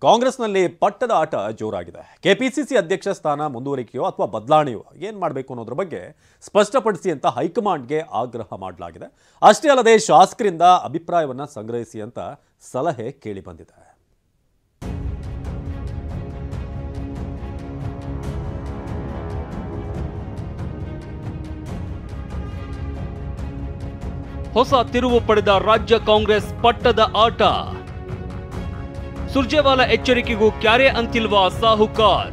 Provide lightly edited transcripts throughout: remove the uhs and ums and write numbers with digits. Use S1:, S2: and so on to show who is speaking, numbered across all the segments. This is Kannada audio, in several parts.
S1: ಕಾಂಗ್ರೆಸ್ನಲ್ಲಿ ಪಟ್ಟದ ಆಟ ಜೋರಾಗಿದೆ. ಕೆಪಿಸಿಸಿ ಅಧ್ಯಕ್ಷ ಸ್ಥಾನ ಮುಂದುವರಿಕೆಯೋ ಅಥವಾ ಬದಲಾವಣೆಯೋ ಏನು ಮಾಡಬೇಕು ಅನ್ನೋದ್ರ ಬಗ್ಗೆ ಸ್ಪಷ್ಟಪಡಿಸಿ ಅಂತ ಹೈಕಮಾಂಡ್ಗೆ ಆಗ್ರಹ ಮಾಡಲಾಗಿದೆ. ಅಷ್ಟೇ ಅಲ್ಲದೆ ಶಾಸಕರಿಂದ ಅಭಿಪ್ರಾಯವನ್ನು ಸಂಗ್ರಹಿಸಿ ಅಂತ ಸಲಹೆ ಕೇಳಿ ಬಂದಿದೆ.
S2: ಹೊಸ ತಿರುವು ಪಡೆದ ರಾಜ್ಯ ಕಾಂಗ್ರೆಸ್ ಪಟ್ಟದ ಆಟ. ಸುರ್ಜೇವಾಲಾ ಎಚ್ಚರಿಕೆಗೂ ಕ್ಯಾರೆ ಅಂತಿಲ್ವಾ ಸಾಹುಕಾರ್?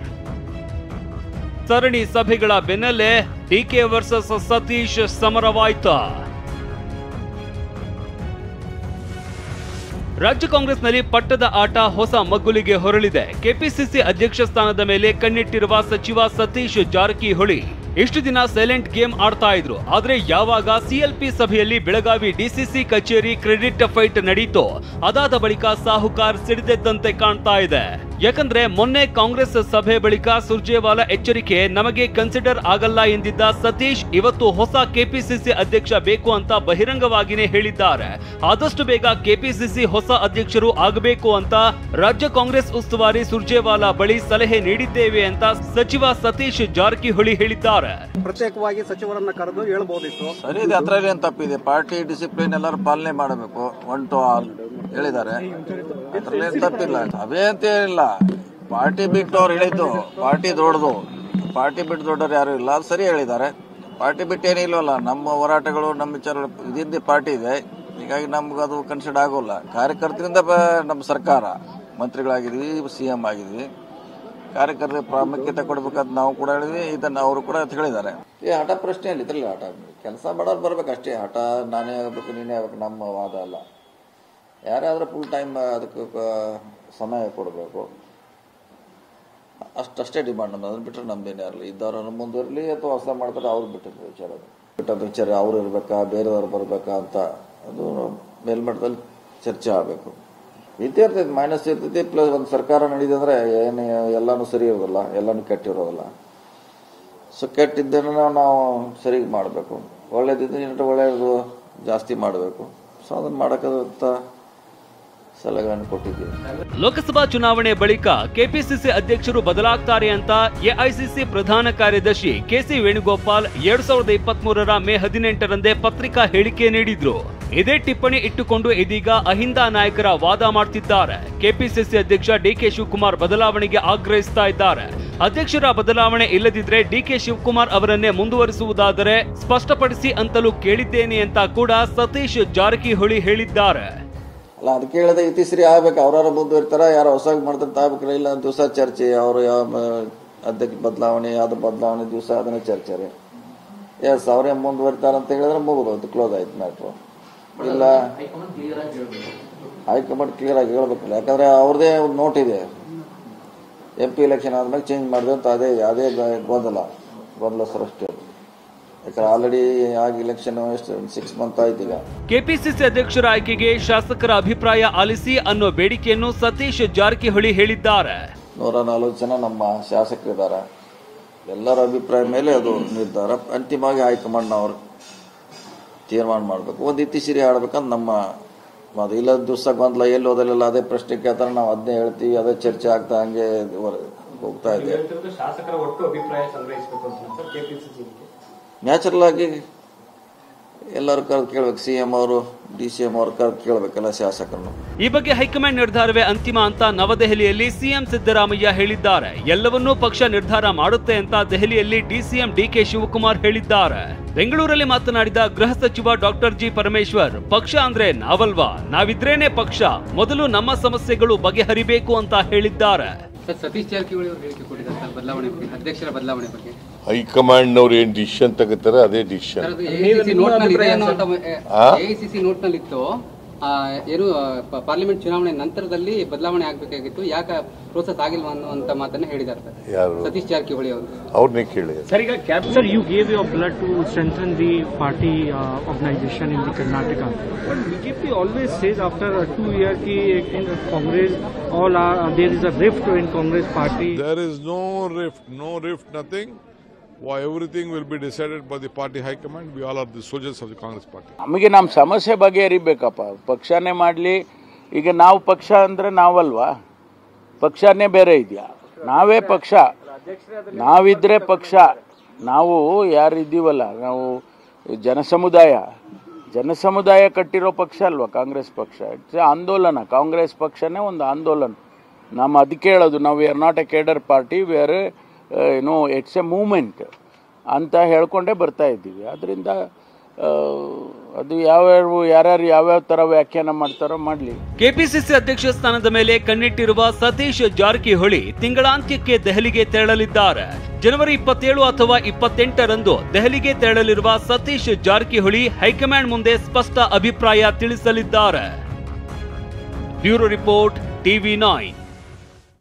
S2: ಸರಣಿ ಸಭೆಗಳ ಬೆನ್ನಲ್ಲೇ ಡಿಕೆ ವರ್ಸಸ್ ಸತೀಶ್ ಸಮರವಾಯ್ತಾ? ರಾಜ್ಯ ಕಾಂಗ್ರೆಸ್ನಲ್ಲಿ ಪಟ್ಟದ ಆಟ ಹೊಸ ಮಗ್ಗುಲಿಗೆ ಹೊರಳಿದೆ. ಕೆಪಿಸಿಸಿ ಅಧ್ಯಕ್ಷ ಸ್ಥಾನದ ಮೇಲೆ ಕಣ್ಣಿಟ್ಟಿರುವ ಸಚಿವ ಸತೀಶ್ ಜಾರಕಿಹೊಳಿ ಇಷ್ಟು ದಿನ ಸೈಲೆಂಟ್ ಗೇಮ್ ಆಡ್ತಾ ಇದ್ರು. ಆದ್ರೆ ಯಾವಾಗ ಸಿಎಲ್ಪಿ ಸಭೆಯಲ್ಲಿ ಬೆಳಗಾವಿ ಡಿಸಿಸಿ ಕಚೇರಿ ಕ್ರೆಡಿಟ್ ಫೈಟ್ ನಡೀತೋ ಅದಾದ ಬಳಿಕ ಸಾಹುಕಾರ್ ಸಿಡಿದೆದ್ದಂತೆ ಕಾಣ್ತಾ ಇದೆ. ಯಾಕಂದ್ರೆ ಮೊನ್ನೆ ಕಾಂಗ್ರೆಸ್ ಸಭೆ ಬಳಿಕ ಸುರ್ಜೇವಾಲಾ ಎಚ್ಚರಿಕೆ ನಮಗೆ ಕನ್ಸಿಡರ್ ಆಗಲ್ಲ ಎಂದಿದ್ದ ಸತೀಶ್ ಇವತ್ತು ಹೊಸ ಕೆಪಿಸಿಸಿ ಅಧ್ಯಕ್ಷ ಬೇಕು ಅಂತ ಬಹಿರಂಗವಾಗಿನೇ ಹೇಳಿದ್ದಾರೆ. ಆದಷ್ಟು ಬೇಗ ಕೆಪಿಸಿಸಿ ಹೊಸ ಅಧ್ಯಕ್ಷರು ಆಗಬೇಕು ಅಂತ ರಾಜ್ಯ ಕಾಂಗ್ರೆಸ್ ಉಸ್ತುವಾರಿ ಸುರ್ಜೇವಾಲಾ ಬಳಿ ಸಲಹೆ ನೀಡಿದ್ದೇವೆ ಅಂತ ಸಚಿವ ಸತೀಶ್ ಜಾರಕಿಹೊಳಿ ಹೇಳಿದ್ದಾರೆ.
S3: ಪ್ರತ್ಯೇಕವಾಗಿ ಸಚಿವರನ್ನ ಕರೆದು ಹೇಳಬಹುದಿತ್ತು.
S4: ಸರಿ ಇದೆ, ಅದರಲ್ಲಿ ಏನು ತಪ್ಪಿದೆ? ಪಾರ್ಟಿ ಡಿಸಿಪ್ಲಿನ್ ಎಲ್ಲರೂ ಪಾಲನೆ ಮಾಡಬೇಕು. 1 to all ಹೇಳಿದ್ದಾರೆ, ಅದರಲ್ಲಿ ಏನು ತಪ್ಪಿಲ್ಲ. ಸಭೆ ಅಂತ ಏನಿಲ್ಲ, ಪಾರ್ಟಿ ಬಿಟ್ಟು ಅವ್ರು ಹೇಳಿದ್ದು. ಪಾರ್ಟಿ ದೊಡ್ಡದು, ಪಾರ್ಟಿ ಬಿಟ್ಟು ದೊಡ್ಡವ್ರು ಯಾರು ಇಲ್ಲ, ಅದು ಸರಿ ಹೇಳಿದ್ದಾರೆ. ಪಾರ್ಟಿ ಬಿಟ್ಟು ಏನಿಲ್ವಲ್ಲ, ನಮ್ಮ ಹೋರಾಟಗಳು ನಮ್ಮ ವಿಚಾರಗಳು ಇದಿಂದ ಪಾರ್ಟಿ ಇದೆ. ಹೀಗಾಗಿ ನಮ್ಗೆ ಅದು ಕನ್ಸಿಡರ್ ಆಗೋಲ್ಲ. ಕಾರ್ಯಕರ್ತರಿಂದ ನಮ್ಮ ಸರ್ಕಾರ ಮಂತ್ರಿಗಳಾಗಿದ್ವಿ, CM ಆಗಿದ್ವಿ. ಕಾರ್ಯಕರ್ತರ ಪ್ರಾಮುಖ್ಯತೆ ಕೊಡ್ಬೇಕಂತ ನಾವು ಕೂಡ ಹೇಳಿದ್ವಿ, ಇದನ್ನು ಅವರು ಕೂಡ ಹೇಳಿದ್ದಾರೆ. ಈ ಹಠ ಪ್ರಶ್ನೆ ಇಲ್ಲ, ಇದ್ರಲ್ಲಿ ಹಠ ಕೆಲಸ ಮಾಡೋರು ಬರ್ಬೇಕಷ್ಟೇ. ಹಠ ನಾನೇ ಆಗಬೇಕು ನೀನೇ ಆಗಬೇಕು ನಮ್ಮ ವಾದ ಅಲ್ಲ. ಯಾರಾದರೂ ಫುಲ್ ಟೈಮ್ ಅದಕ್ಕೆ ಸಮಯ ಕೊಡಬೇಕು, ಅಷ್ಟೇ ಡಿಮಾಂಡ್ ನಮ್ಮದು. ಅದನ್ನು ಬಿಟ್ಟರೆ ನಮ್ದೇನೇ ಇರಲಿ, ಇದ್ದವ್ರನ್ನು ಮುಂದುವರಲಿ ಅಥವಾ ಹೊಸ ಮಾಡ್ತಾರೆ ಅವ್ರು ಬಿಟ್ಟಿದ್ದು ವಿಚಾರ. ಬಿಟ್ಟದ ವಿಚಾರ ಅವ್ರು ಇರಬೇಕಾ ಬೇರೆಯವ್ರು ಬರಬೇಕಾ ಅಂತ ಅದು ಮೇಲ್ಮಟ್ಟದಲ್ಲಿ ಚರ್ಚೆ ಆಗಬೇಕು. ಇರ್ತೈತೆ, ಮೈನಸ್ ಇರ್ತೈತಿ, ಪ್ಲಸ್ ಒಂದು ಸರ್ಕಾರ ನಡೀತಂದ್ರೆ ಏನು ಎಲ್ಲಾನು ಸರಿ ಇರೋದಿಲ್ಲ, ಎಲ್ಲಾನು ಕೆಟ್ಟಿರೋದಿಲ್ಲ. ಸೊ ಕೆಟ್ಟಿದ್ದನ್ನು ನಾವು ಸರಿ ಮಾಡಬೇಕು, ಒಳ್ಳೇದಿದ್ದು ಒಳ್ಳೆಯದು ಜಾಸ್ತಿ ಮಾಡಬೇಕು. ಸೊ ಅದನ್ನು ಮಾಡೋಕ್ಕಂತ ಸಲಹೆಗಳನ್ನು ಕೊಟ್ಟಿದ್ದೀವಿ.
S2: ಲೋಕಸಭಾ ಚುನಾವಣೆ ಬಳಿಕ ಕೆಪಿಸಿಸಿ ಅಧ್ಯಕ್ಷರು ಬದಲಾಗ್ತಾರೆ ಅಂತ ಎಐಸಿಸಿ ಪ್ರಧಾನ ಕಾರ್ಯದರ್ಶಿ ಕೆಸಿ ವೇಣುಗೋಪಾಲ್ 2023 ಮೇ 18ರಂದೇ ಪತ್ರಿಕಾ ಹೇಳಿಕೆ ನೀಡಿದ್ರು. ಇದೇ ಟಿಪ್ಪಣಿ ಇಟ್ಟುಕೊಂಡು ಇದೀಗ ಅಹಿಂದ ನಾಯಕರ ವಾದ ಮಾಡ್ತಿದ್ದಾರೆ. ಕೆಪಿಸಿಸಿ ಅಧ್ಯಕ್ಷ ಡಿಕೆ ಶಿವಕುಮಾರ್ ಬದಲಾವಣೆಗೆ ಆಗ್ರಹಿಸ್ತಾ ಇದ್ದಾರೆ. ಅಧ್ಯಕ್ಷರ ಬದಲಾವಣೆ ಇಲ್ಲದಿದ್ರೆ ಡಿಕೆ ಶಿವಕುಮಾರ್ ಅವರನ್ನೇ ಮುಂದುವರಿಸುವುದಾದರೆ ಸ್ಪಷ್ಟಪಡಿಸಿ ಅಂತಲೂ ಕೇಳಿದ್ದೇನೆ ಅಂತ ಕೂಡ ಸತೀಶ್ ಜಾರಕಿಹೊಳಿ ಹೇಳಿದ್ದಾರೆ.
S4: ಅಲ್ಲ, ಅದಕ್ಕೆ ಹೇಳಿದೆ ಇತಿಶ್ರೀ ಆಗ್ಬೇಕು. ಅವ್ರಾರು ಮುಂದುವರಿತಾರ, ಯಾರು ಹೊಸಾಗಿ ಮಾಡ್ತಾರೆ ಆಗ್ಬೇಕಲ್ಲ. ಇಲ್ಲ ದಿವಸ ಚರ್ಚೆ, ಅವರು ಯಾವ ಅಧ್ಯಕ್ಷ ಬದಲಾವಣೆ ಯಾವ್ದು ಬದಲಾವಣೆ ದಿವಸ ಅದನ್ನೇ ಚರ್ಚೆ ರೀ. ಎಸ್ ಅವರೇ ಮುಂದುವರಿತಾರಂತ ಹೇಳಿದ್ರೆ ಮುಗಿದೋಯ್ತು, ಕ್ಲೋಸ್ ಆಯ್ತು ಮ್ಯಾಟ್ರು. ಇಲ್ಲ, ಹೈಕಮಾಂಡ್ ಕ್ಲಿಯರ್ ಆಗಿ ಹೇಳ್ಬೇಕಲ್ಲ. ಯಾಕಂದ್ರೆ ಅವ್ರದೇ ಒಂದು ನೋಟ್ ಇದೆ, MP ಎಲೆಕ್ಷನ್ ಆದ್ಮೇಲೆ ಚೇಂಜ್ ಮಾಡಿದೆ ಅಂತ. ಅದೇ ಗೊಂದಲ ಸೃಷ್ಟಿ. ಯಾಕಂದ್ರೆ ಆಲ್ರೆಡಿ ಆಗಿ ಎಲೆಕ್ಷನ್ ಎಷ್ಟು 6 ಮಂತ್ ಆಯ್ತು. ಈಗ
S2: ಕೆಪಿಸಿಸಿ ಅಧ್ಯಕ್ಷರ ಆಯ್ಕೆಗೆ ಶಾಸಕರ ಅಭಿಪ್ರಾಯ ಆಲಿಸಿ ಅನ್ನೋ ಬೇಡಿಕೆಯನ್ನು ಸತೀಶ್ ಜಾರಕಿಹೊಳಿ ಹೇಳಿದ್ದಾರೆ.
S4: 140 ಜನ ನಮ್ಮ ಶಾಸಕರಿದ್ದಾರೆ. ಎಲ್ಲರ ಅಭಿಪ್ರಾಯ ಮೇಲೆ ಅದು ನಿರ್ಧಾರ. ಅಂತಿಮವಾಗಿ ಹೈಕಮಾಂಡ್ನವರು ತೀರ್ಮಾನ ಮಾಡಬೇಕು. ಒಂದು ಇತಿಶ್ರೀ ಆಡ್ಬೇಕಂತ ನಮ್ಮ ಮಾತು. ಇಲ್ಲ ದಿವಸ ಗೊಂದಲ ಎಲ್ಲಿ ಹೋದಲ್ಲ ಅದೇ ಪ್ರಶ್ನೆ ಕೇಳ್ತಾರೆ, ನಾವು ಅದನ್ನೇ ಹೇಳ್ತೀವಿ, ಅದೇ ಚರ್ಚೆ ಆಗ್ತಾ ಹಂಗೆ ಹೋಗ್ತಾ ಇದೆ. ನ್ಯಾಚುರಲ್ ಆಗಿ ಎಲ್ಲರೂ ಕರೆದು ಕೇಳ್ಬೇಕು. CM ಅವರು DCM ಅವರು ಕರೆದು ಕೇಳಬೇಕಲ್ಲ ಶಾಸಕರನ್ನು.
S2: ಈ ಬಗ್ಗೆ ಹೈಕಮಾಂಡ್ ನಿರ್ಧಾರವೇ ಅಂತಿಮ ಅಂತ ನವದೆಹಲಿಯಲ್ಲಿ CM ಸಿದ್ದರಾಮಯ್ಯ ಹೇಳಿದ್ದಾರೆ. ಎಲ್ಲವನ್ನೂ ಪಕ್ಷ ನಿರ್ಧಾರ ಮಾಡುತ್ತೆ ಅಂತ ದೆಹಲಿಯಲ್ಲಿ DCM DK ಶಿವಕುಮಾರ್ ಹೇಳಿದ್ದಾರೆ. ಬೆಂಗಳೂರಲ್ಲಿ ಮಾತನಾಡಿದ ಗೃಹ ಸಚಿವ ಡಾಕ್ಟರ್ G ಪರಮೇಶ್ವರ್, ಪಕ್ಷ ಅಂದ್ರೆ ನಾವಲ್ವಾ, ನಾವಿದ್ರೇನೆ ಪಕ್ಷ, ಮೊದಲು ನಮ್ಮ ಸಮಸ್ಯೆಗಳು ಬಗೆಹರಿಬೇಕು ಅಂತ ಹೇಳಿದ್ದಾರೆ.
S5: ಸತೀಶ್ ಜಾರಕಿಹೊಳಿ ಅವರು ಹೇಳಿಕೆ ಕೊಟ್ಟಿದ್ದಾರೆ ಬದಲಾವಣೆ ಬಗ್ಗೆ, ಅಧ್ಯಕ್ಷರ ಬದಲಾವಣೆ ಬಗ್ಗೆ.
S6: ಹೈಕಮಾಂಡ್ನವ್ರು ಏನ್ ಡಿಸಿಷನ್ ತಗೋತಾರೆ ಅದೇ ಡಿಸಿಷನ್.
S5: AICC ನೋಟ್ ನಲ್ಲಿ ಇತ್ತು, ಏನು ಪಾರ್ಲಿಮೆಂಟ್ ಚುನಾವಣೆ ನಂತರದಲ್ಲಿ ಬದಲಾವಣೆ ಆಗಬೇಕಾಗಿತ್ತು, ಯಾಕೆ ಪ್ರೋಸೆಸ್ ಆಗಿಲ್ವಾ ಅನ್ನುವಂತ ಮಾತನ್ನ ಹೇಳಿದ್ದಾರೆ
S6: ಯಾರು?
S5: ಸತೀಶ್ ಜಾರಕಿಹೊಳಿ ಅವರು.
S6: ಅವ್ರನ್ನೇ ಕೇಳಿ.
S7: Sir, you gave your blood to strengthen the party organization in the Karnataka. But BJP always says after 2 years ki in Congress there is a rift in Congress party.
S6: There is no rift, nothing. Why everything will be decided by the party high command. We all are the soldiers of the Congress party.
S8: ನಮಗೆ ನಮ್ಮ ಸಮಸ್ಯೆ ಬಗೆಹರಿಬೇಕಪ್ಪ, ಪಕ್ಷನೇ ಮಾಡಲಿ. ಈಗ ನಾವು ಪಕ್ಷ ಅಂದರೆ ನಾವಲ್ವಾ, ಪಕ್ಷನೇ ಬೇರೆ ಇದೆಯಾ? ನಾವೇ ಪಕ್ಷ, ನಾವಿದ್ರೆ ಪಕ್ಷ. ನಾವು ಯಾರಿದ್ದೀವಲ್ಲ, ನಾವು ಜನಸಮುದಾಯ ಕಟ್ಟಿರೋ ಪಕ್ಷ ಅಲ್ವಾ ಕಾಂಗ್ರೆಸ್ ಪಕ್ಷ. ಇಟ್ಸ್ ಆಂದೋಲನ. ಕಾಂಗ್ರೆಸ್ ಪಕ್ಷನೇ ಒಂದು ಆಂದೋಲನ. ನಮ್ಮ ಅದಕ್ಕೆ ಹೇಳೋದು, ನಾವು we are not A cadre party, we are it's A movement ಅಂತ ಹೇಳ್ಕೊಂಡೇ ಬರ್ತಾ ಇದ್ದೀವಿ. ಅದರಿಂದ ಅದು ಯಾರ್ಯಾರು ಯಾವ್ಯಾವ ಥರ ವ್ಯಾಖ್ಯಾನ ಮಾಡ್ತಾರೋ ಮಾಡಲಿ.
S2: ಕೆಪಿಸಿಸಿ ಅಧ್ಯಕ್ಷ ಸ್ಥಾನದ ಮೇಲೆ ಕಣ್ಣಿಟ್ಟಿರುವ ಸತೀಶ್ ಜಾರಕಿಹೊಳಿ ತಿಂಗಳಾಂತ್ಯಕ್ಕೆ ದೆಹಲಿಗೆ ತೆರಳಲಿದ್ದಾರೆ. ಜನವರಿ 27 ಅಥವಾ 28ರಂದು ದೆಹಲಿಗೆ ತೆರಳಲಿರುವ ಸತೀಶ್ ಜಾರಕಿಹೊಳಿ ಹೈಕಮಾಂಡ್ ಮುಂದೆ ಸ್ಪಷ್ಟ ಅಭಿಪ್ರಾಯ ತಿಳಿಸಲಿದ್ದಾರೆ. Bureau report, TV9.